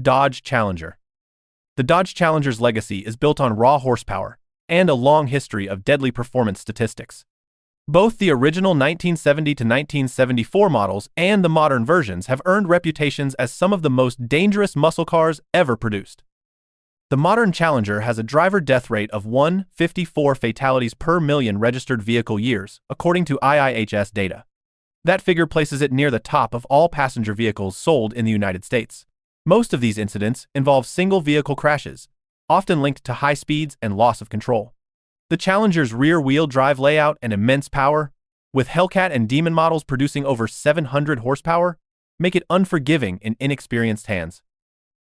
Dodge Challenger. The Dodge Challenger's legacy is built on raw horsepower and a long history of deadly performance statistics. Both the original 1970 to 1974 models and the modern versions have earned reputations as some of the most dangerous muscle cars ever produced. The modern Challenger has a driver death rate of 1.54 fatalities per million registered vehicle years, according to IIHS data. That figure places it near the top of all passenger vehicles sold in the United States. Most of these incidents involve single-vehicle crashes, often linked to high speeds and loss of control. The Challenger's rear-wheel drive layout and immense power, with Hellcat and Demon models producing over 700 horsepower, make it unforgiving in inexperienced hands.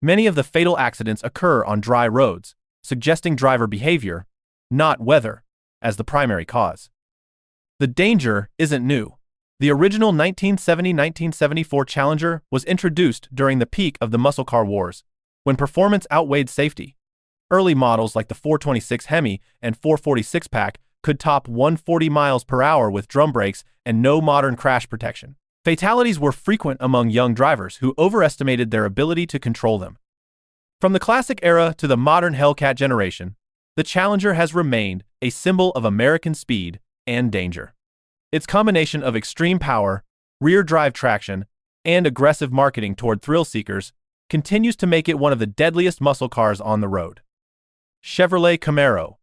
Many of the fatal accidents occur on dry roads, suggesting driver behavior, not weather, as the primary cause. The danger isn't new. The original 1970-1974 Challenger was introduced during the peak of the muscle car wars, when performance outweighed safety. Early models like the 426 HEMI and 446 pack could top 140 miles per hour with drum brakes and no modern crash protection. Fatalities were frequent among young drivers who overestimated their ability to control them. From the classic era to the modern Hellcat generation, the Challenger has remained a symbol of American speed and danger. Its combination of extreme power, rear-drive traction, and aggressive marketing toward thrill-seekers continues to make it one of the deadliest muscle cars on the road. Chevrolet Camaro.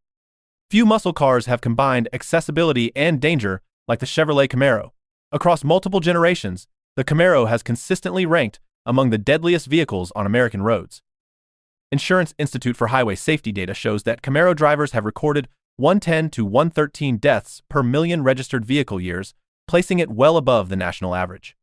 Few muscle cars have combined accessibility and danger like the Chevrolet Camaro. Across multiple generations, the Camaro has consistently ranked among the deadliest vehicles on American roads. Insurance Institute for Highway Safety data shows that Camaro drivers have recorded 110 to 113 deaths per million registered vehicle years, placing it well above the national average.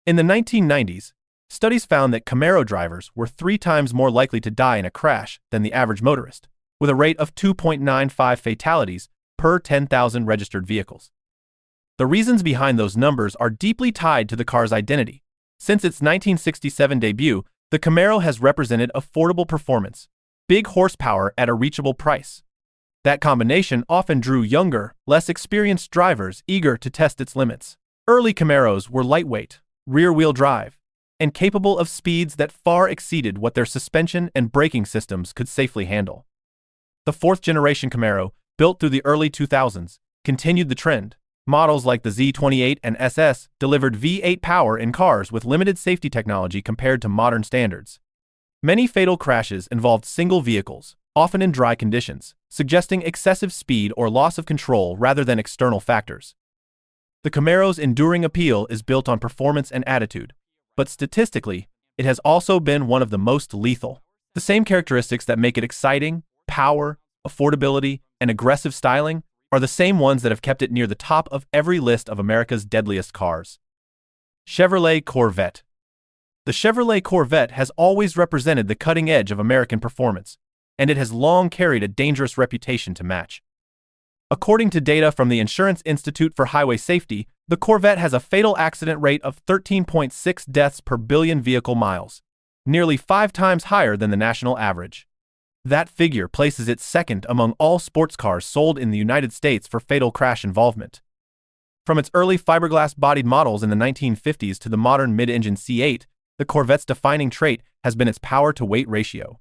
In the 1990s, studies found that Camaro drivers were 3 times more likely to die in a crash than the average motorist, with a rate of 2.95 fatalities per 10,000 registered vehicles. The reasons behind those numbers are deeply tied to the car's identity. Since its 1967 debut, the Camaro has represented affordable performance, big horsepower at a reachable price. That combination often drew younger, less experienced drivers eager to test its limits. Early Camaros were lightweight, rear-wheel drive, and capable of speeds that far exceeded what their suspension and braking systems could safely handle. The fourth-generation Camaro, built through the early 2000s, continued the trend. Models like the Z28 and SS delivered V8 power in cars with limited safety technology compared to modern standards. Many fatal crashes involved single vehicles, often in dry conditions, suggesting excessive speed or loss of control rather than external factors. The Camaro's enduring appeal is built on performance and attitude, but statistically, it has also been one of the most lethal. The same characteristics that make it exciting, power, affordability, and aggressive styling, are the same ones that have kept it near the top of every list of America's deadliest cars. Chevrolet Corvette. The Chevrolet Corvette has always represented the cutting edge of American performance, and it has long carried a dangerous reputation to match. According to data from the Insurance Institute for Highway Safety, the Corvette has a fatal accident rate of 13.6 deaths per billion vehicle miles, nearly 5 times higher than the national average. That figure places it second among all sports cars sold in the United States for fatal crash involvement. From its early fiberglass-bodied models in the 1950s to the modern mid-engine C8, the Corvette's defining trait has been its power-to-weight ratio.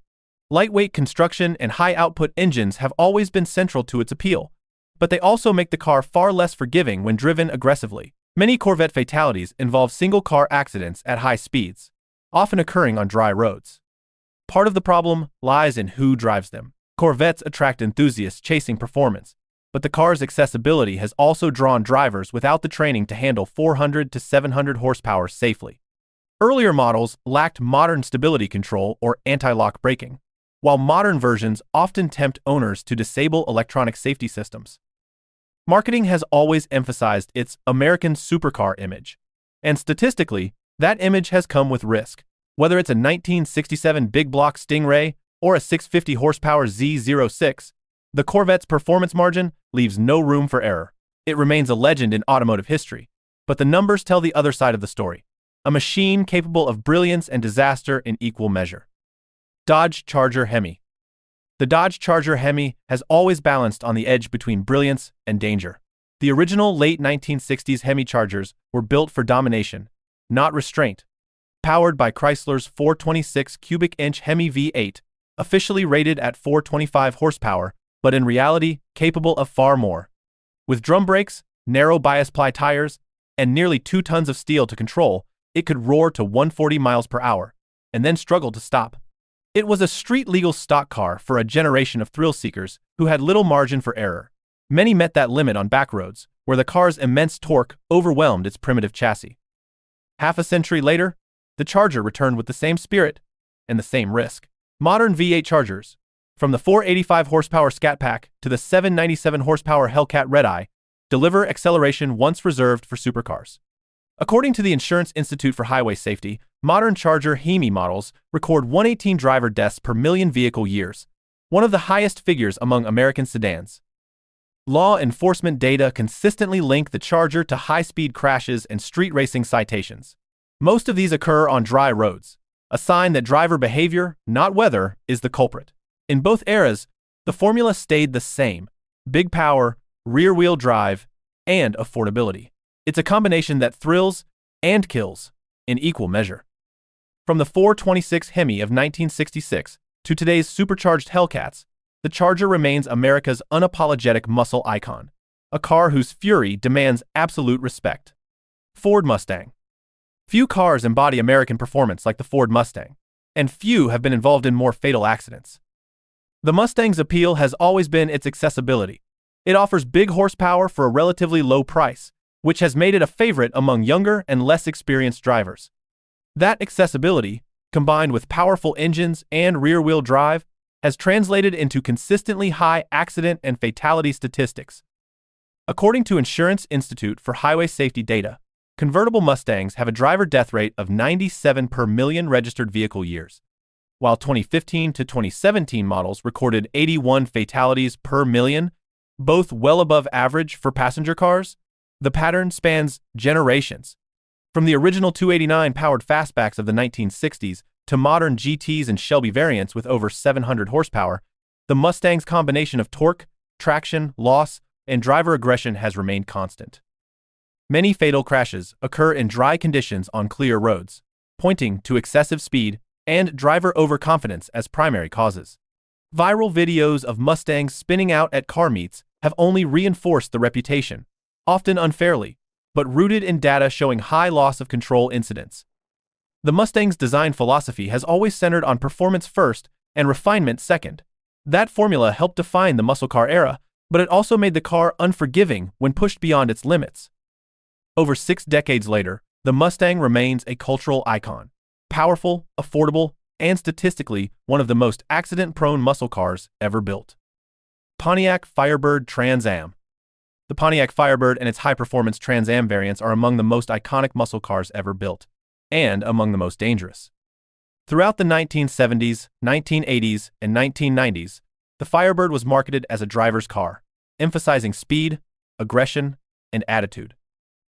Lightweight construction and high-output engines have always been central to its appeal, but they also make the car far less forgiving when driven aggressively. Many Corvette fatalities involve single-car accidents at high speeds, often occurring on dry roads. Part of the problem lies in who drives them. Corvettes attract enthusiasts chasing performance, but the car's accessibility has also drawn drivers without the training to handle 400 to 700 horsepower safely. Earlier models lacked modern stability control or anti-lock braking, while modern versions often tempt owners to disable electronic safety systems. Marketing has always emphasized its American supercar image, and statistically, that image has come with risk. Whether it's a 1967 big block Stingray or a 650 horsepower Z06, the Corvette's performance margin leaves no room for error. It remains a legend in automotive history, but the numbers tell the other side of the story. A machine capable of brilliance and disaster in equal measure. Dodge Charger HEMI. The Dodge Charger HEMI has always balanced on the edge between brilliance and danger. The original late 1960s HEMI Chargers were built for domination, not restraint. powered by Chrysler's 426 cubic inch HEMI V8, officially rated at 425 horsepower, but in reality capable of far more. With drum brakes, narrow bias ply tires, and nearly 2 tons of steel to control, it could roar to 140 miles per hour, and then struggle to stop. It was a street-legal stock car for a generation of thrill-seekers who had little margin for error. Many met that limit on back roads, where the car's immense torque overwhelmed its primitive chassis. Half a century later, the Charger returned with the same spirit and the same risk. Modern V8 Chargers, from the 485 horsepower Scat Pack to the 797 horsepower Hellcat Red-Eye, deliver acceleration once reserved for supercars. According to the Insurance Institute for Highway Safety, modern Charger HEMI models record 118 driver deaths per million vehicle years, one of the highest figures among American sedans. Law enforcement data consistently link the Charger to high-speed crashes and street racing citations. Most of these occur on dry roads, a sign that driver behavior, not weather, is the culprit. In both eras, the formula stayed the same: big power, rear-wheel drive, and affordability. It's a combination that thrills and kills in equal measure. From the 426 HEMI of 1966 to today's supercharged Hellcats, the Charger remains America's unapologetic muscle icon, a car whose fury demands absolute respect. Ford Mustang. Few cars embody American performance like the Ford Mustang, and few have been involved in more fatal accidents. The Mustang's appeal has always been its accessibility. It offers big horsepower for a relatively low price, which has made it a favorite among younger and less experienced drivers. That accessibility, combined with powerful engines and rear-wheel drive, has translated into consistently high accident and fatality statistics. According to Insurance Institute for Highway Safety data, convertible Mustangs have a driver death rate of 97 per million registered vehicle years, while 2015 to 2017 models recorded 81 fatalities per million, both well above average for passenger cars. The pattern spans generations. From the original 289 powered fastbacks of the 1960s to modern GTs and Shelby variants with over 700 horsepower, the Mustang's combination of torque, traction, loss, and driver aggression has remained constant. Many fatal crashes occur in dry conditions on clear roads, pointing to excessive speed and driver overconfidence as primary causes. Viral videos of Mustangs spinning out at car meets have only reinforced the reputation, often unfairly, but rooted in data showing high loss of control incidents. The Mustang's design philosophy has always centered on performance first and refinement second. That formula helped define the muscle car era, but it also made the car unforgiving when pushed beyond its limits. Over 6 decades later, the Mustang remains a cultural icon. Powerful, affordable, and statistically one of the most accident-prone muscle cars ever built. Pontiac Firebird Trans Am. The Pontiac Firebird and its high-performance Trans Am variants are among the most iconic muscle cars ever built, and among the most dangerous. Throughout the 1970s, 1980s, and 1990s, the Firebird was marketed as a driver's car, emphasizing speed, aggression, and attitude.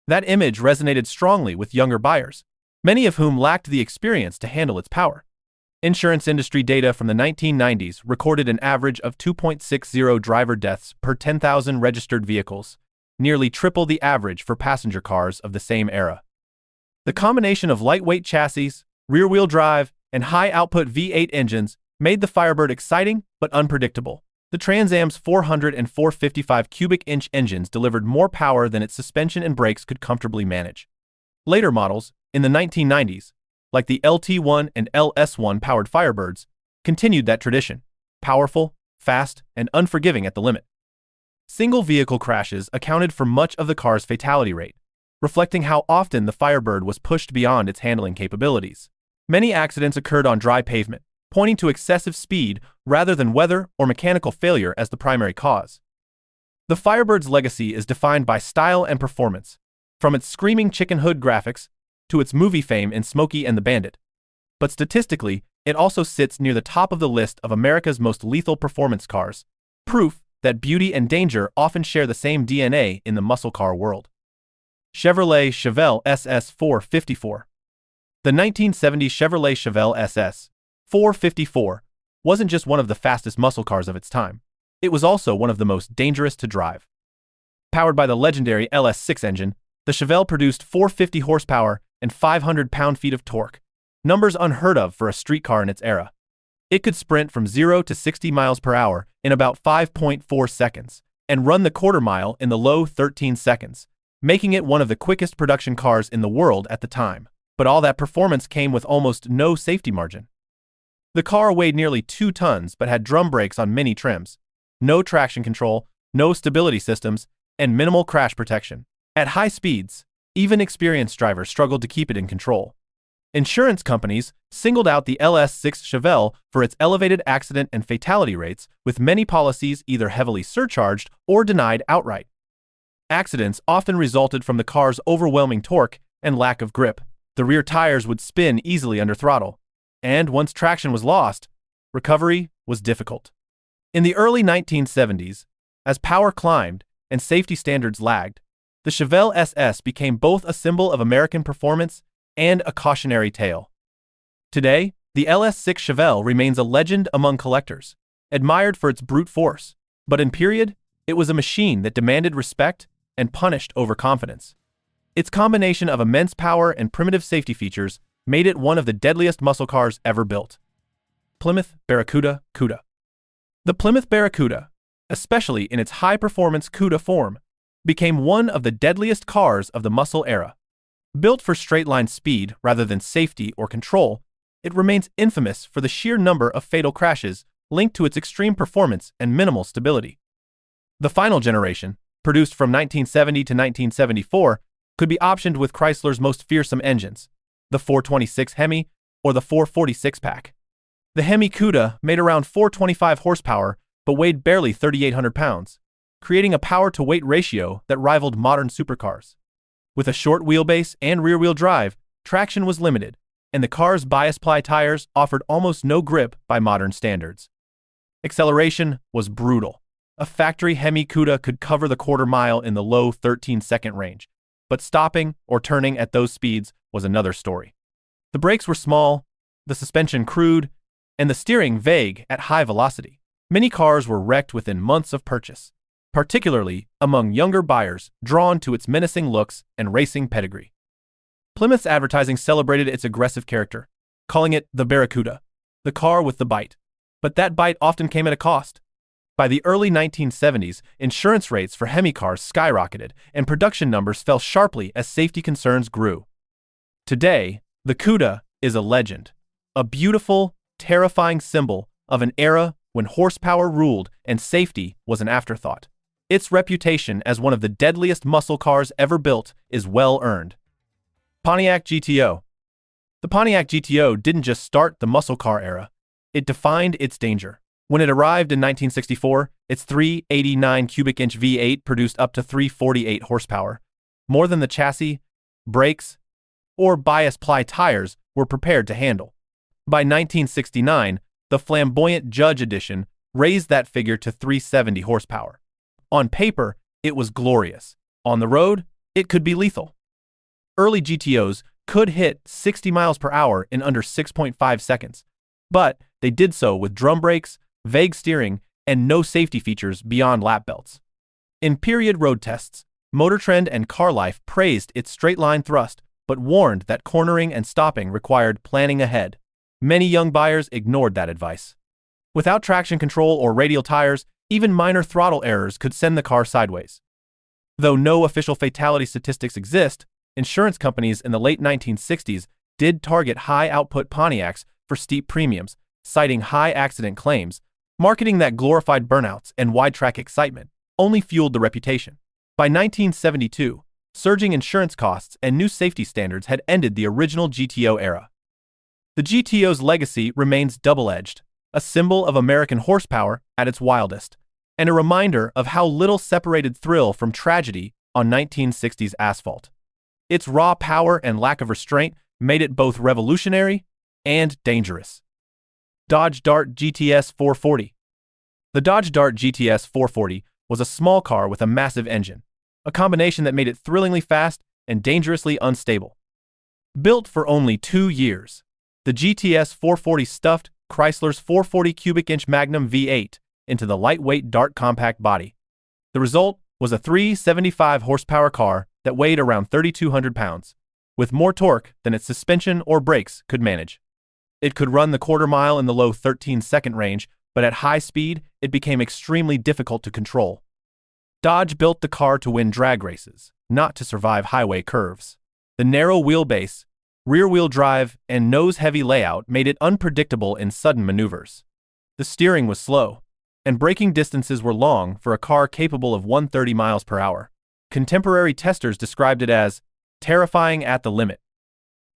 That image resonated strongly with younger buyers, many of whom lacked the experience to handle its power. Insurance industry data from the 1990s recorded an average of 2.60 driver deaths per 10,000 registered vehicles, nearly triple the average for passenger cars of the same era. The combination of lightweight chassis, rear-wheel drive, and high-output V8 engines made the Firebird exciting but unpredictable. The Trans Am's 400 and 455 cubic inch engines delivered more power than its suspension and brakes could comfortably manage. Later models, in the 1990s, like the LT1 and LS1 powered Firebirds, continued that tradition: powerful, fast, and unforgiving at the limit. Single vehicle crashes accounted for much of the car's fatality rate, reflecting how often the Firebird was pushed beyond its handling capabilities. Many accidents occurred on dry pavement, pointing to excessive speed rather than weather or mechanical failure as the primary cause. The Firebird's legacy is defined by style and performance, from its screaming chicken hood graphics to its movie fame in Smokey and the Bandit. But statistically, it also sits near the top of the list of America's most lethal performance cars, proof that beauty and danger often share the same DNA in the muscle car world. Chevrolet SS 454. The 1970 Chevrolet Chevelle SS 454 wasn't just one of the fastest muscle cars of its time, it was also one of the most dangerous to drive. Powered by the legendary LS6 engine, the Chevelle produced 450 horsepower and 500 pound-feet of torque, numbers unheard of for a street car in its era. It could sprint from 0 to 60 miles per hour in about 5.4 seconds and run the quarter mile in the low 13 seconds, making it one of the quickest production cars in the world at the time. But all that performance came with almost no safety margin. The car weighed nearly 2 tons but had drum brakes on many trims, no traction control, no stability systems, and minimal crash protection. At high speeds, even experienced drivers struggled to keep it in control. Insurance companies singled out the LS6 Chevelle for its elevated accident and fatality rates, with many policies either heavily surcharged or denied outright. Accidents often resulted from the car's overwhelming torque and lack of grip. The rear tires would spin easily under throttle, and once traction was lost, recovery was difficult. In the early 1970s, as power climbed and safety standards lagged, the Chevelle SS became both a symbol of American performance and a cautionary tale. Today, the LS6 Chevelle remains a legend among collectors, admired for its brute force, but in period, it was a machine that demanded respect and punished overconfidence. Its combination of immense power and primitive safety features made it one of the deadliest muscle cars ever built. Plymouth Barracuda Cuda. The Plymouth Barracuda, especially in its high-performance Cuda form, became one of the deadliest cars of the muscle era. Built for straight-line speed rather than safety or control, it remains infamous for the sheer number of fatal crashes linked to its extreme performance and minimal stability. The final generation, produced from 1970 to 1974, could be optioned with Chrysler's most fearsome engines, the 426 HEMI or the 446 pack. The HEMI Cuda made around 425 horsepower but weighed barely 3,800 pounds, creating a power-to-weight ratio that rivaled modern supercars. With a short wheelbase and rear-wheel drive, traction was limited, and the car's bias-ply tires offered almost no grip by modern standards. Acceleration was brutal. A factory HEMI Cuda could cover the quarter mile in the low 13-second range, but stopping or turning at those speeds was another story. The brakes were small, the suspension crude, and the steering vague at high velocity. Many cars were wrecked within months of purchase, particularly among younger buyers drawn to its menacing looks and racing pedigree. Plymouth's advertising celebrated its aggressive character, calling it the Barracuda, the car with the bite. But that bite often came at a cost. By the early 1970s, insurance rates for HEMI cars skyrocketed, and production numbers fell sharply as safety concerns grew. Today, the Cuda is a legend, a beautiful, terrifying symbol of an era when horsepower ruled and safety was an afterthought. Its reputation as one of the deadliest muscle cars ever built is well earned. Pontiac GTO. The Pontiac GTO didn't just start the muscle car era, it defined its danger. When it arrived in 1964, its 389 cubic inch V8 produced up to 348 horsepower, more than the chassis, brakes, or bias-ply tires were prepared to handle. By 1969, the flamboyant Judge edition raised that figure to 370 horsepower. On paper, it was glorious. On the road, it could be lethal. Early GTOs could hit 60 miles per hour in under 6.5 seconds, but they did so with drum brakes, vague steering, and no safety features beyond lap belts. In period road tests, Motor Trend and Car Life praised its straight-line thrust, but warned that cornering and stopping required planning ahead. Many young buyers ignored that advice. Without traction control or radial tires, even minor throttle errors could send the car sideways. Though no official fatality statistics exist, insurance companies in the late 1960s did target high-output Pontiacs for steep premiums, citing high accident claims. Marketing that glorified burnouts and wide-track excitement only fueled the reputation. By 1972, surging insurance costs and new safety standards had ended the original GTO era. The GTO's legacy remains double-edged, a symbol of American horsepower at its wildest, and a reminder of how little separated thrill from tragedy on 1960s asphalt. Its raw power and lack of restraint made it both revolutionary and dangerous. Dodge Dart GTS 440. The Dodge Dart GTS 440 was a small car with a massive engine, a combination that made it thrillingly fast and dangerously unstable. Built for only 2 years, the GTS 440 stuffed Chrysler's 440 cubic inch Magnum V8 into the lightweight Dart compact body. The result was a 375 horsepower car that weighed around 3,200 pounds. with more torque than its suspension or brakes could manage. It could run the quarter mile in the low 13-second range, but at high speed, it became extremely difficult to control. Dodge built the car to win drag races, not to survive highway curves. The narrow wheelbase, rear-wheel drive, and nose-heavy layout made it unpredictable in sudden maneuvers. The steering was slow, and braking distances were long for a car capable of 130 miles per hour. Contemporary testers described it as terrifying at the limit.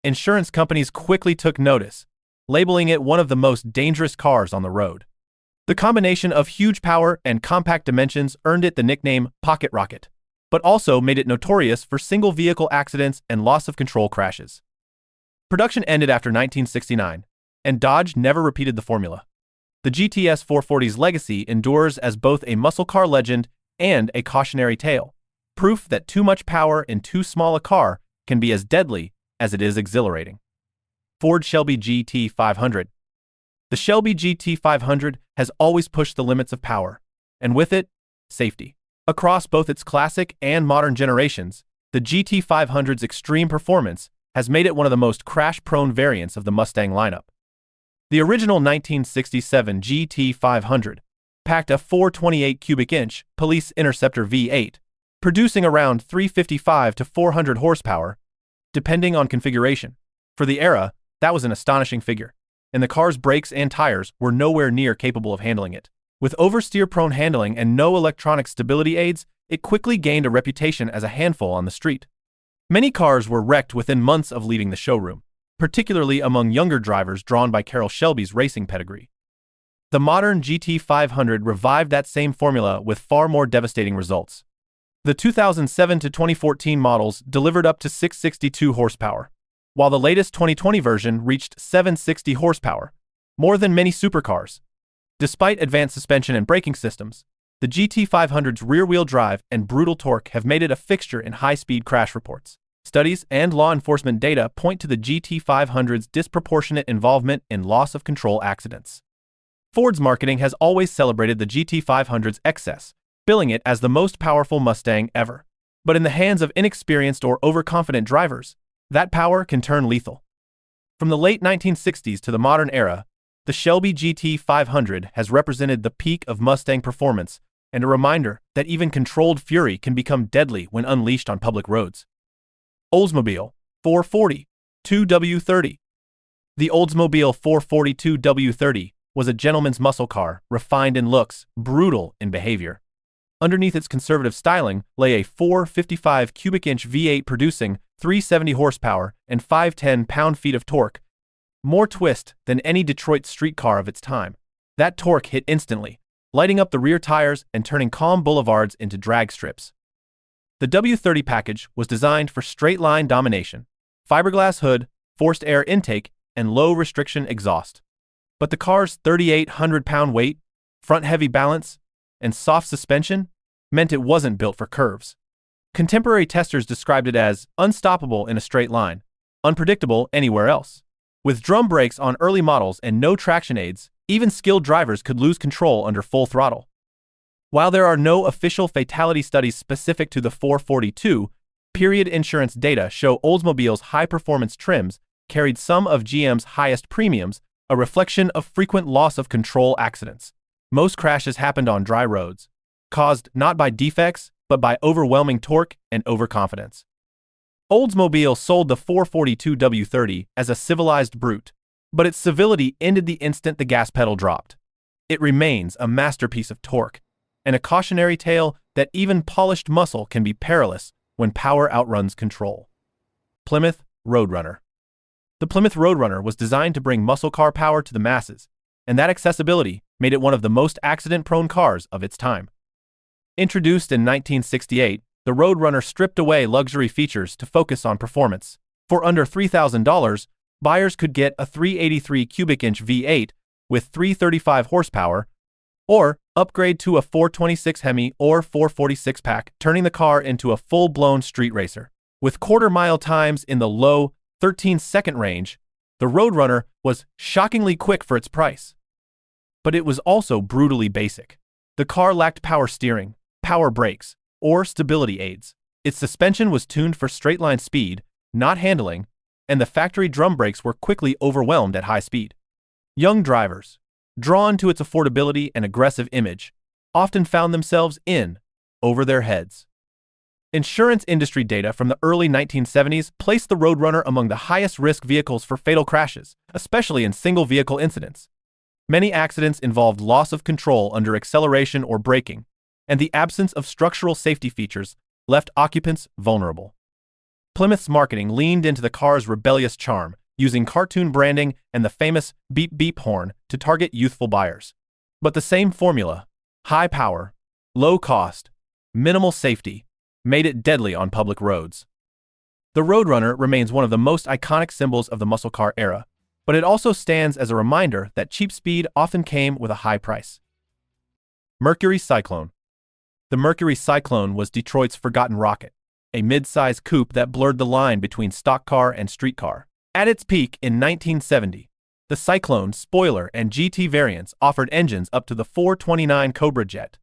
Insurance companies quickly took notice, labeling it one of the most dangerous cars on the road. The combination of huge power and compact dimensions earned it the nickname Pocket Rocket, but also made it notorious for single-vehicle accidents and loss-of-control crashes. Production ended after 1969, and Dodge never repeated the formula. The GTS 440's legacy endures as both a muscle car legend and a cautionary tale, proof that too much power in too small a car can be as deadly as it is exhilarating. Ford Shelby GT500. The Shelby GT500 has always pushed the limits of power, and with it, safety. Across both its classic and modern generations, the GT500's extreme performance has made it one of the most crash-prone variants of the Mustang lineup. The original 1967 GT500 packed a 428 cubic inch Police Interceptor V8, producing around 355 to 400 horsepower, depending on configuration. For the era, that was an astonishing figure, and the car's brakes and tires were nowhere near capable of handling it. With oversteer-prone handling and no electronic stability aids, it quickly gained a reputation as a handful on the street. Many cars were wrecked within months of leaving the showroom, particularly among younger drivers drawn by Carroll Shelby's racing pedigree. The modern GT500 revived that same formula with far more devastating results. The 2007 to 2014 models delivered up to 662 horsepower, while the latest 2020 version reached 760 horsepower, more than many supercars. Despite advanced suspension and braking systems, the GT500's rear-wheel drive and brutal torque have made it a fixture in high-speed crash reports. Studies and law enforcement data point to the GT500's disproportionate involvement in loss-of-control accidents. Ford's marketing has always celebrated the GT500's excess, billing it as the most powerful Mustang ever. But in the hands of inexperienced or overconfident drivers, that power can turn lethal. From the late 1960s to the modern era, the Shelby GT500 has represented the peak of Mustang performance and a reminder that even controlled fury can become deadly when unleashed on public roads. Oldsmobile 440 2W30. The Oldsmobile 440 2W30 was a gentleman's muscle car, refined in looks, brutal in behavior. Underneath its conservative styling lay a 455 cubic inch V8 producing 370 horsepower and 510 pound-feet of torque, more twist than any Detroit street car of its time. That torque hit instantly, lighting up the rear tires and turning calm boulevards into drag strips. The W30 package was designed for straight-line domination, fiberglass hood, forced air intake, and low-restriction exhaust. But the car's 3,800-pound weight, front-heavy balance, and soft suspension meant it wasn't built for curves. Contemporary testers described it as unstoppable in a straight line, unpredictable anywhere else. With drum brakes on early models and no traction aids, even skilled drivers could lose control under full throttle. While there are no official fatality studies specific to the 442, period insurance data show Oldsmobile's high-performance trims carried some of GM's highest premiums, a reflection of frequent loss-of-control accidents. Most crashes happened on dry roads, caused not by defects, but by overwhelming torque and overconfidence. Oldsmobile sold the 442 W30 as a civilized brute, but its civility ended the instant the gas pedal dropped. It remains a masterpiece of torque, and a cautionary tale that even polished muscle can be perilous when power outruns control. Plymouth Roadrunner. The Plymouth Roadrunner was designed to bring muscle car power to the masses, and that accessibility made it one of the most accident-prone cars of its time. Introduced in 1968, the Roadrunner stripped away luxury features to focus on performance. For under $3,000, buyers could get a 383 cubic inch V8 with 335 horsepower, or upgrade to a 426 HEMI or 446 pack, turning the car into a full-blown street racer. With quarter-mile times in the low 13-second range, the Roadrunner was shockingly quick for its price. But it was also brutally basic. The car lacked power steering, power brakes, or stability aids. Its suspension was tuned for straight-line speed, not handling, and the factory drum brakes were quickly overwhelmed at high speed. Young drivers, drawn to its affordability and aggressive image, often found themselves in over their heads. Insurance industry data from the early 1970s placed the Roadrunner among the highest-risk vehicles for fatal crashes, especially in single-vehicle incidents. Many accidents involved loss of control under acceleration or braking, and the absence of structural safety features left occupants vulnerable. Plymouth's marketing leaned into the car's rebellious charm, using cartoon branding and the famous beep-beep horn to target youthful buyers. But the same formula, high power, low cost, minimal safety, made it deadly on public roads. The Roadrunner remains one of the most iconic symbols of the muscle car era, but it also stands as a reminder that cheap speed often came with a high price. Mercury Cyclone. The Mercury Cyclone was Detroit's forgotten rocket, a mid-size coupe that blurred the line between stock car and street car. At its peak in 1970, the Cyclone, spoiler, and GT variants offered engines up to the 429 Cobra jet,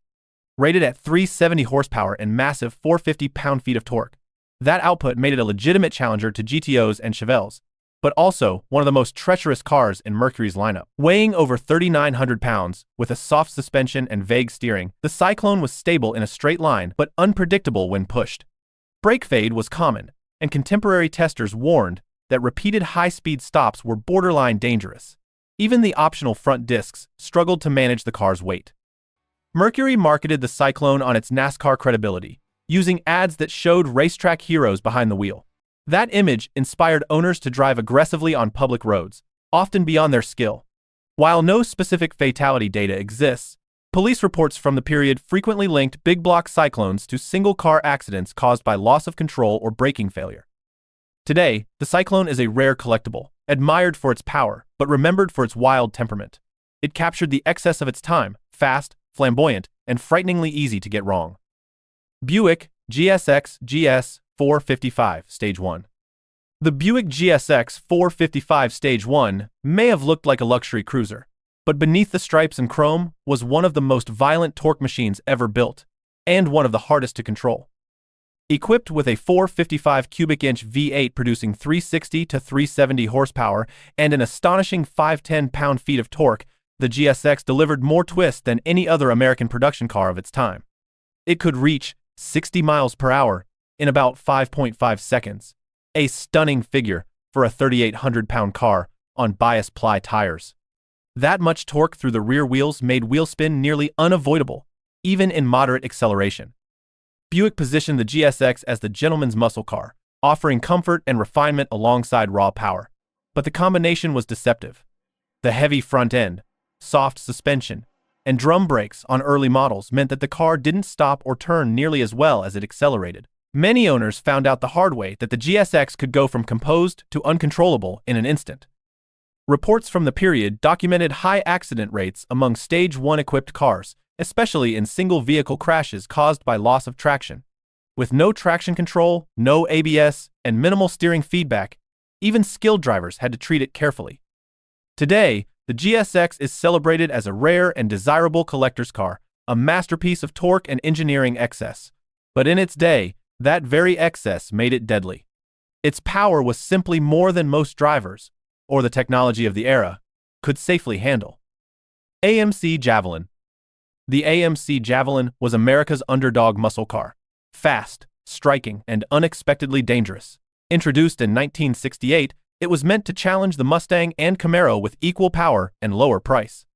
rated at 370 horsepower and massive 450 pound-feet of torque. That output made it a legitimate challenger to GTOs and Chevelles, but also one of the most treacherous cars in Mercury's lineup. Weighing over 3,900 pounds, with a soft suspension and vague steering, the Cyclone was stable in a straight line but unpredictable when pushed. Brake fade was common, and contemporary testers warned that repeated high-speed stops were borderline dangerous. Even the optional front discs struggled to manage the car's weight. Mercury marketed the Cyclone on its NASCAR credibility, using ads that showed racetrack heroes behind the wheel. That image inspired owners to drive aggressively on public roads, often beyond their skill. While no specific fatality data exists, police reports from the period frequently linked big block Cyclones to single-car accidents caused by loss of control or braking failure. Today, the Cyclone is a rare collectible, admired for its power, but remembered for its wild temperament. It captured the excess of its time, fast, flamboyant, and frighteningly easy to get wrong. Buick GSX GS 455 Stage 1. The Buick GSX 455 Stage 1 may have looked like a luxury cruiser, but beneath the stripes and chrome was one of the most violent torque machines ever built, and one of the hardest to control. Equipped with a 455 cubic inch V8 producing 360 to 370 horsepower and an astonishing 510 pound-feet of torque, the GSX delivered more twist than any other American production car of its time. It could reach 60 miles per hour in about 5.5 seconds, a stunning figure for a 3,800-pound car on bias-ply tires. That much torque through the rear wheels made wheel spin nearly unavoidable, even in moderate acceleration. Buick positioned the GSX as the gentleman's muscle car, offering comfort and refinement alongside raw power. But the combination was deceptive. The heavy front end, soft suspension, and drum brakes on early models meant that the car didn't stop or turn nearly as well as it accelerated. Many owners found out the hard way that the GSX could go from composed to uncontrollable in an instant. Reports from the period documented high accident rates among Stage 1 equipped cars, especially in single-vehicle crashes caused by loss of traction. With no traction control, no ABS, and minimal steering feedback, even skilled drivers had to treat it carefully. Today, the GSX is celebrated as a rare and desirable collector's car, a masterpiece of torque and engineering excess. But in its day, that very excess made it deadly. Its power was simply more than most drivers, or the technology of the era, could safely handle. AMC Javelin. The AMC Javelin was America's underdog muscle car. Fast, striking, and unexpectedly dangerous. Introduced in 1968, it was meant to challenge the Mustang and Camaro with equal power and lower price.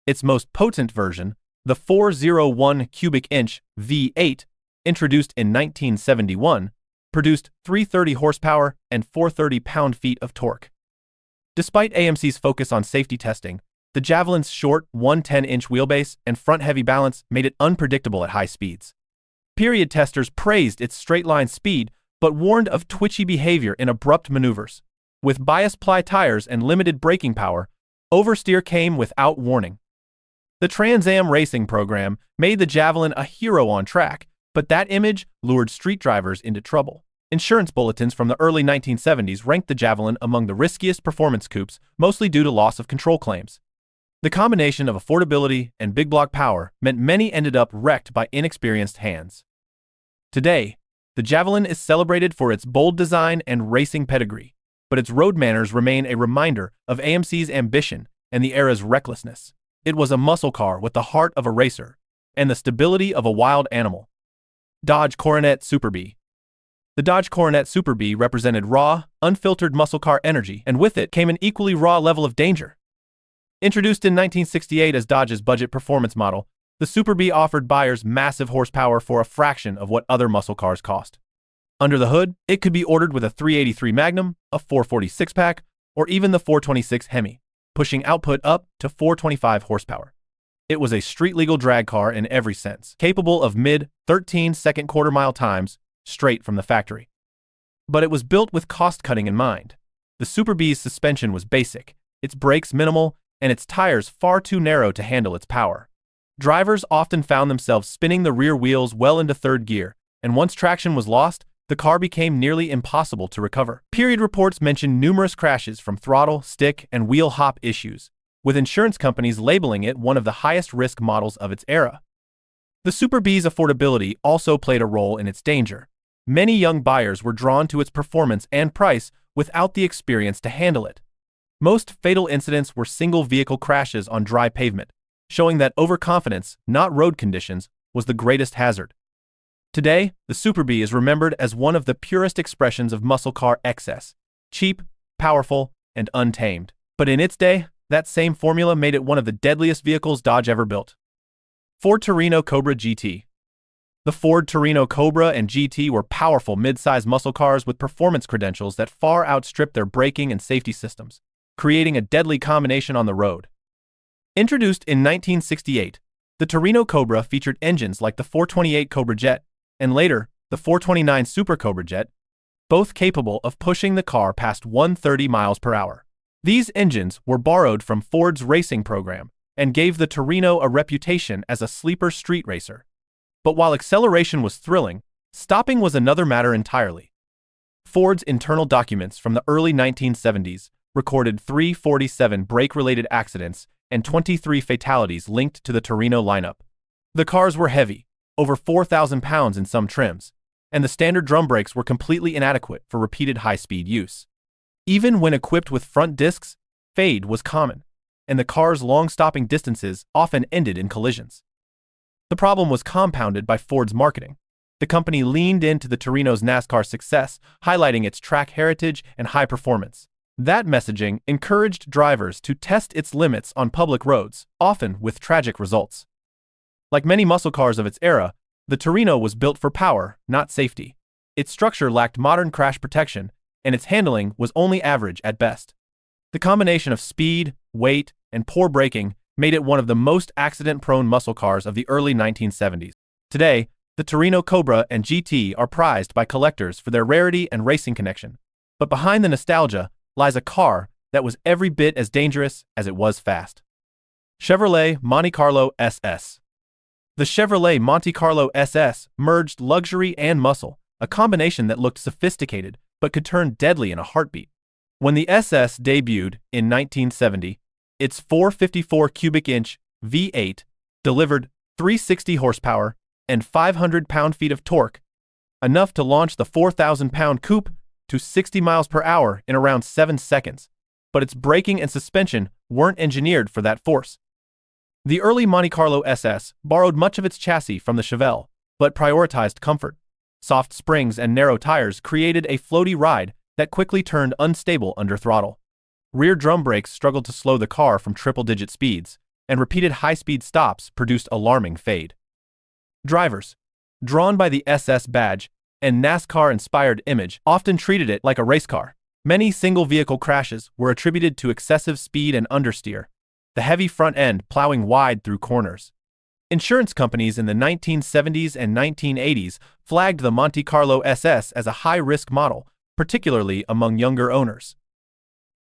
Its most potent version, the 401 cubic inch V8, introduced in 1971, produced 330 horsepower and 430 pound-feet of torque. Despite AMC's focus on safety testing, the Javelin's short 110-inch wheelbase and front-heavy balance made it unpredictable at high speeds. Period testers praised its straight-line speed, but warned of twitchy behavior in abrupt maneuvers. With bias-ply tires and limited braking power, oversteer came without warning. The Trans Am racing program made the Javelin a hero on track, but that image lured street drivers into trouble. Insurance bulletins from the early 1970s ranked the Javelin among the riskiest performance coupes, mostly due to loss of control claims. The combination of affordability and big block power meant many ended up wrecked by inexperienced hands. Today, The Javelin is celebrated for its bold design and racing pedigree, but its road manners remain a reminder of AMC's ambition and the era's recklessness. It was a muscle car with the heart of a racer and the stability of a wild animal. Dodge Coronet Super B. The Dodge Coronet Super B represented raw, unfiltered muscle car energy, and with it came an equally raw level of danger. Introduced in 1968 as Dodge's budget performance model, the Super B offered buyers massive horsepower for a fraction of what other muscle cars cost. Under the hood, it could be ordered with a 383 Magnum, a 446-pack, or even the 426 HEMI, pushing output up to 425 horsepower. It was a street-legal drag car in every sense, capable of mid-13-second quarter-mile times straight from the factory. But it was built with cost-cutting in mind. The Super B's suspension was basic, its brakes minimal, and its tires far too narrow to handle its power. Drivers often found themselves spinning the rear wheels well into third gear, and once traction was lost, the car became nearly impossible to recover. Period reports mention numerous crashes from throttle, stick, and wheel hop issues, with insurance companies labeling it one of the highest-risk models of its era. The Super B's affordability also played a role in its danger. Many young buyers were drawn to its performance and price without the experience to handle it. Most fatal incidents were single-vehicle crashes on dry pavement, showing that overconfidence, not road conditions, was the greatest hazard. Today, the Super B is remembered as one of the purest expressions of muscle car excess: cheap, powerful, and untamed. But in its day, that same formula made it one of the deadliest vehicles Dodge ever built. Ford Torino Cobra GT. The Ford Torino Cobra and GT were powerful mid-size muscle cars with performance credentials that far outstripped their braking and safety systems, creating a deadly combination on the road. Introduced in 1968, the Torino Cobra featured engines like the 428 Cobra Jet and later the 429 Super Cobra Jet, both capable of pushing the car past 130 miles per hour. These engines were borrowed from Ford's racing program and gave the Torino a reputation as a sleeper street racer. But while acceleration was thrilling, stopping was another matter entirely. Ford's internal documents from the early 1970s recorded 347 brake-related accidents and 23 fatalities linked to the Torino lineup. The cars were heavy, over 4,000 pounds in some trims, and the standard drum brakes were completely inadequate for repeated high-speed use. Even when equipped with front discs, fade was common, and the car's long stopping distances often ended in collisions. The problem was compounded by Ford's marketing. The company leaned into the Torino's NASCAR success, highlighting its track heritage and high performance. That messaging encouraged drivers to test its limits on public roads, often with tragic results. Like many muscle cars of its era, the Torino was built for power, not safety. Its structure lacked modern crash protection, and its handling was only average at best. The combination of speed, weight, and poor braking made it one of the most accident-prone muscle cars of the early 1970s. Today, the Torino Cobra and GT are prized by collectors for their rarity and racing connection. But behind the nostalgia lies a car that was every bit as dangerous as it was fast. Chevrolet Monte Carlo SS. The Chevrolet Monte Carlo SS merged luxury and muscle, a combination that looked sophisticated but could turn deadly in a heartbeat. When the SS debuted in 1970, its 454 cubic inch V8 delivered 360 horsepower and 500 pound-feet of torque, enough to launch the 4,000-pound coupe to 60 miles per hour in around 7 seconds. But its braking and suspension weren't engineered for that force. The early Monte Carlo SS borrowed much of its chassis from the Chevelle, but prioritized comfort. Soft springs and narrow tires created a floaty ride that quickly turned unstable under throttle. Rear drum brakes struggled to slow the car from triple-digit speeds, and repeated high-speed stops produced alarming fade. Drivers, drawn by the SS badge and NASCAR-inspired image, often treated it like a race car. Many single-vehicle crashes were attributed to excessive speed and understeer, the heavy front end plowing wide through corners. Insurance companies in the 1970s and 1980s flagged the Monte Carlo SS as a high-risk model, particularly among younger owners.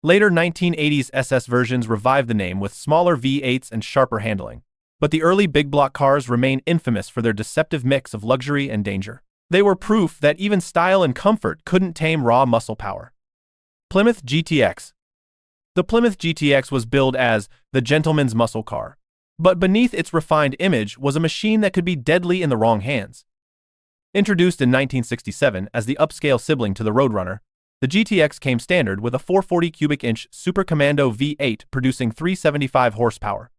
Later 1980s SS versions revived the name with smaller V8s and sharper handling, but the early big block cars remain infamous for their deceptive mix of luxury and danger. They were proof that even style and comfort couldn't tame raw muscle power. Plymouth GTX. The Plymouth GTX was billed as the gentleman's muscle car, but beneath its refined image was a machine that could be deadly in the wrong hands. Introduced in 1967 as the upscale sibling to the Roadrunner, the GTX came standard with a 440 cubic inch Super Commando V8 producing 375 horsepower.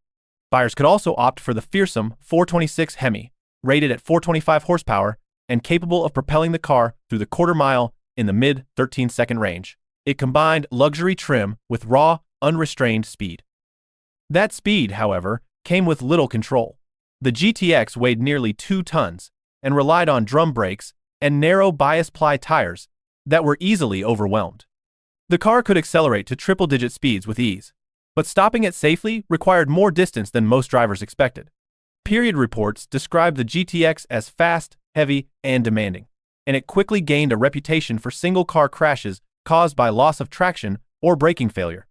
Buyers could also opt for the fearsome 426 HEMI, rated at 425 horsepower and capable of propelling the car through the quarter-mile in the mid-13-second range. It combined luxury trim with raw, unrestrained speed. That speed, however, came with little control. The GTX weighed nearly 2 tons and relied on drum brakes and narrow bias-ply tires that were easily overwhelmed. The car could accelerate to triple-digit speeds with ease, but stopping it safely required more distance than most drivers expected. Period reports described the GTX as fast, heavy, and demanding, and it quickly gained a reputation for single-car crashes caused by loss of traction or braking failure.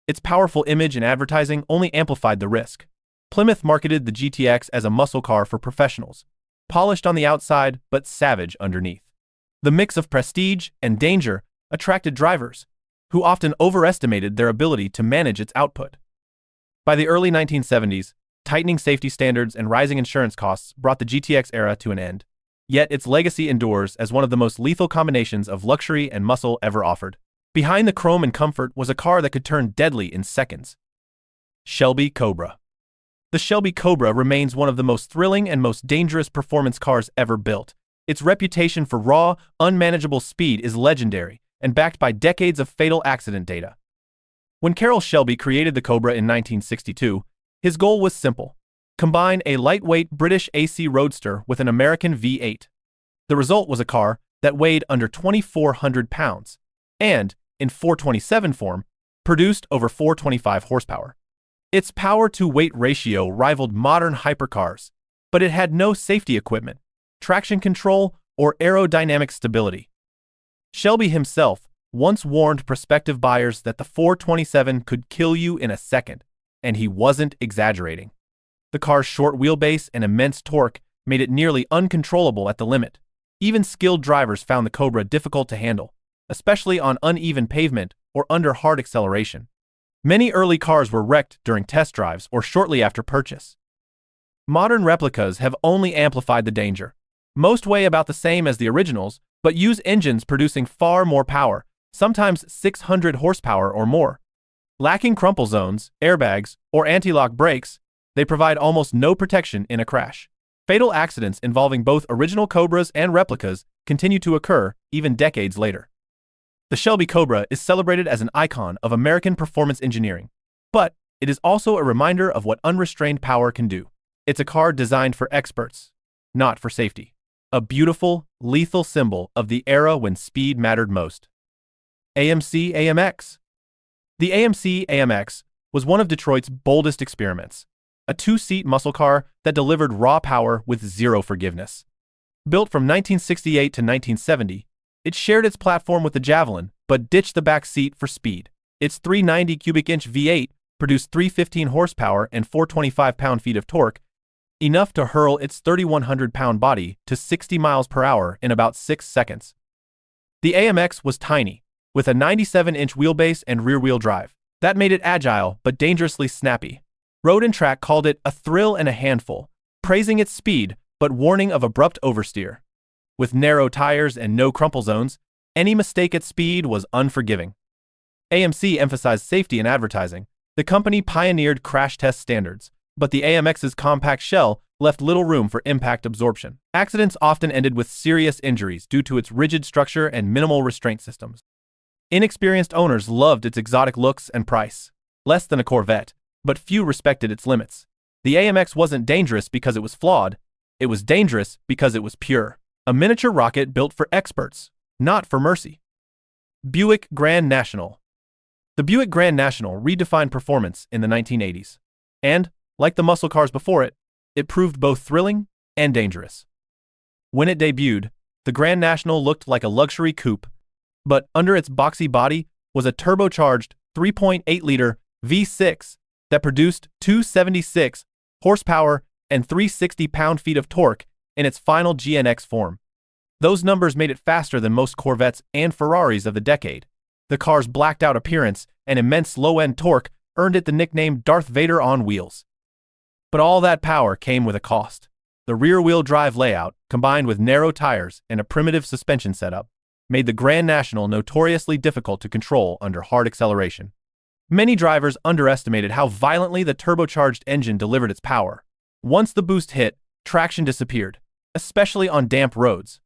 Its powerful image and advertising only amplified the risk. Plymouth marketed the GTX as a muscle car for professionals, polished on the outside but savage underneath. The mix of prestige and danger attracted drivers, who often overestimated their ability to manage its output. By the early 1970s, tightening safety standards and rising insurance costs brought the GTX era to an end. Yet its legacy endures as one of the most lethal combinations of luxury and muscle ever offered. Behind the chrome and comfort was a car that could turn deadly in seconds. Shelby Cobra. The Shelby Cobra remains one of the most thrilling and most dangerous performance cars ever built. Its reputation for raw, unmanageable speed is legendary and backed by decades of fatal accident data. When Carroll Shelby created the Cobra in 1962, his goal was simple: combine a lightweight British AC roadster with an American V8. The result was a car that weighed under 2,400 pounds and, in 427 form, produced over 425 horsepower. Its power-to-weight ratio rivaled modern hypercars, but it had no safety equipment, traction control, or aerodynamic stability. Shelby himself once warned prospective buyers that the 427 could kill you in a second, and he wasn't exaggerating. The car's short wheelbase and immense torque made it nearly uncontrollable at the limit. Even skilled drivers found the Cobra difficult to handle, especially on uneven pavement or under hard acceleration. Many early cars were wrecked during test drives or shortly after purchase. Modern replicas have only amplified the danger. Most weigh about the same as the originals, but use engines producing far more power, sometimes 600 horsepower or more. Lacking crumple zones, airbags, or anti-lock brakes, they provide almost no protection in a crash. Fatal accidents involving both original Cobras and replicas continue to occur even decades later. The Shelby Cobra is celebrated as an icon of American performance engineering, but it is also a reminder of what unrestrained power can do. It's a car designed for experts, not for safety. A beautiful, lethal symbol of the era when speed mattered most. AMC AMX. The AMC AMX was one of Detroit's boldest experiments, a two-seat muscle car that delivered raw power with zero forgiveness. Built from 1968 to 1970, it shared its platform with the Javelin, but ditched the back seat for speed. Its 390 cubic inch V8 produced 315 horsepower and 425 pound-feet of torque, enough to hurl its 3,100-pound body to 60 miles per hour in about 6 seconds. The AMX was tiny, with a 97-inch wheelbase and rear-wheel drive. That made it agile but dangerously snappy. Road and Track called it a thrill and a handful, praising its speed but warning of abrupt oversteer. With narrow tires and no crumple zones, any mistake at speed was unforgiving. AMC emphasized safety in advertising. The company pioneered crash test standards, but the AMX's compact shell left little room for impact absorption. Accidents often ended with serious injuries due to its rigid structure and minimal restraint systems. Inexperienced owners loved its exotic looks and price. Less than a Corvette, but few respected its limits. The AMX wasn't dangerous because it was flawed. It was dangerous because it was pure. A miniature rocket built for experts, not for mercy. Buick Grand National. The Buick Grand National redefined performance in the 1980s. And, like the muscle cars before it, it proved both thrilling and dangerous. When it debuted, the Grand National looked like a luxury coupe, but under its boxy body was a turbocharged 3.8-liter V6 that produced 276 horsepower and 360 pound-feet of torque in its final GNX form. Those numbers made it faster than most Corvettes and Ferraris of the decade. The car's blacked-out appearance and immense low-end torque earned it the nickname Darth Vader on wheels. But all that power came with a cost. The rear-wheel drive layout, combined with narrow tires and a primitive suspension setup, made the Grand National notoriously difficult to control under hard acceleration. Many drivers underestimated how violently the turbocharged engine delivered its power. Once the boost hit, traction disappeared, especially on damp roads.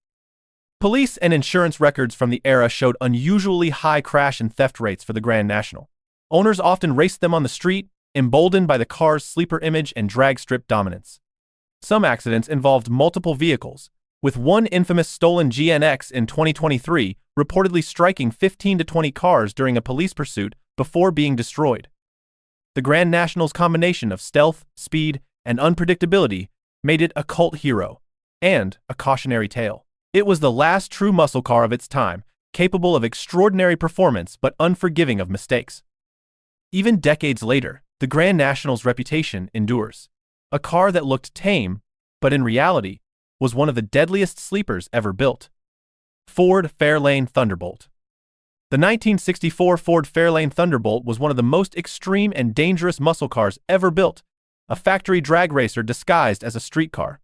Police and insurance records from the era showed unusually high crash and theft rates for the Grand National. Owners often raced them on the street, emboldened by the car's sleeper image and drag strip dominance. Some accidents involved multiple vehicles, with one infamous stolen GNX in 2023 reportedly striking 15 to 20 cars during a police pursuit before being destroyed. The Grand National's combination of stealth, speed, and unpredictability made it a cult hero and a cautionary tale. It was the last true muscle car of its time, capable of extraordinary performance but unforgiving of mistakes. Even decades later, the Grand National's reputation endures. A car that looked tame, but in reality, was one of the deadliest sleepers ever built. Ford Fairlane Thunderbolt. The 1964 Ford Fairlane Thunderbolt was one of the most extreme and dangerous muscle cars ever built, a factory drag racer disguised as a street car.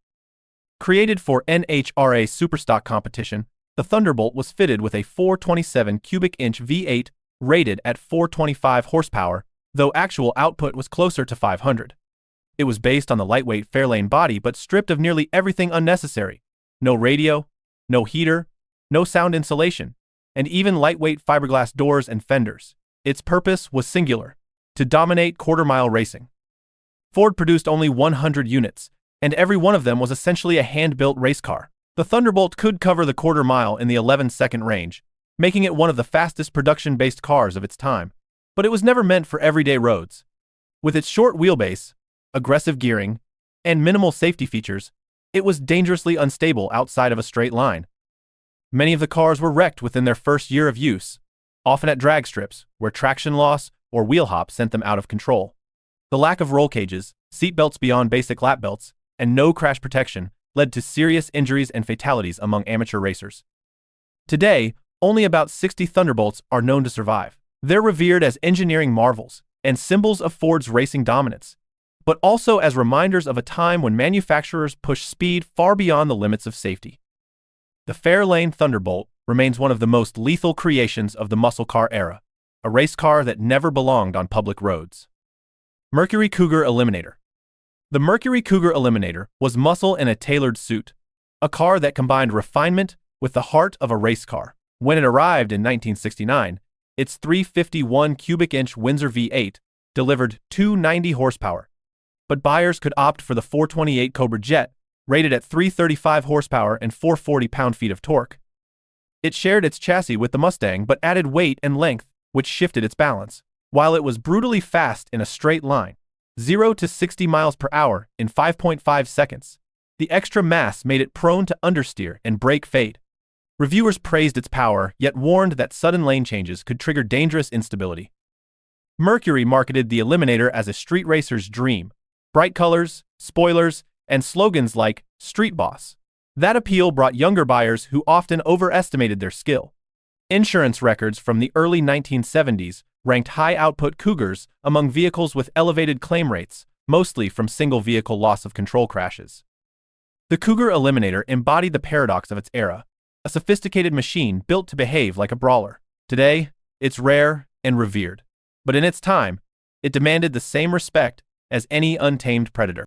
Created for NHRA Superstock competition, the Thunderbolt was fitted with a 427 cubic inch V8 rated at 425 horsepower, though actual output was closer to 500. It was based on the lightweight Fairlane body but stripped of nearly everything unnecessary: no radio, no heater, no sound insulation, and even lightweight fiberglass doors and fenders. Its purpose was singular: to dominate quarter-mile racing. Ford produced only 100 units, and every one of them was essentially a hand-built race car. The Thunderbolt could cover the quarter-mile in the 11-second range, making it one of the fastest production-based cars of its time. But it was never meant for everyday roads. With its short wheelbase, aggressive gearing, and minimal safety features, it was dangerously unstable outside of a straight line. Many of the cars were wrecked within their first year of use, often at drag strips, where traction loss or wheel hop sent them out of control. The lack of roll cages, seat belts beyond basic lap belts, and no crash protection led to serious injuries and fatalities among amateur racers. Today, only about 60 Thunderbolts are known to survive. They're revered as engineering marvels and symbols of Ford's racing dominance, but also as reminders of a time when manufacturers pushed speed far beyond the limits of safety. The Fairlane Thunderbolt remains one of the most lethal creations of the muscle car era, a race car that never belonged on public roads. Mercury Cougar Eliminator. The Mercury Cougar Eliminator was muscle in a tailored suit, a car that combined refinement with the heart of a race car. When it arrived in 1969, its 351 cubic inch Windsor V8 delivered 290 horsepower, but buyers could opt for the 428 Cobra jet, rated at 335 horsepower and 440 pound-feet of torque. It shared its chassis with the Mustang but added weight and length, which shifted its balance. While it was brutally fast in a straight line, 0 to 60 miles per hour in 5.5 seconds, the extra mass made it prone to understeer and brake fade. Reviewers praised its power, yet warned that sudden lane changes could trigger dangerous instability. Mercury marketed the Eliminator as a street racer's dream: bright colors, spoilers, and slogans like "Street Boss." That appeal brought younger buyers who often overestimated their skill. Insurance records from the early 1970s ranked high-output Cougars among vehicles with elevated claim rates, mostly from single-vehicle loss-of-control crashes. The Cougar Eliminator embodied the paradox of its era: a sophisticated machine built to behave like a brawler. Today, it's rare and revered, but in its time, it demanded the same respect as any untamed predator.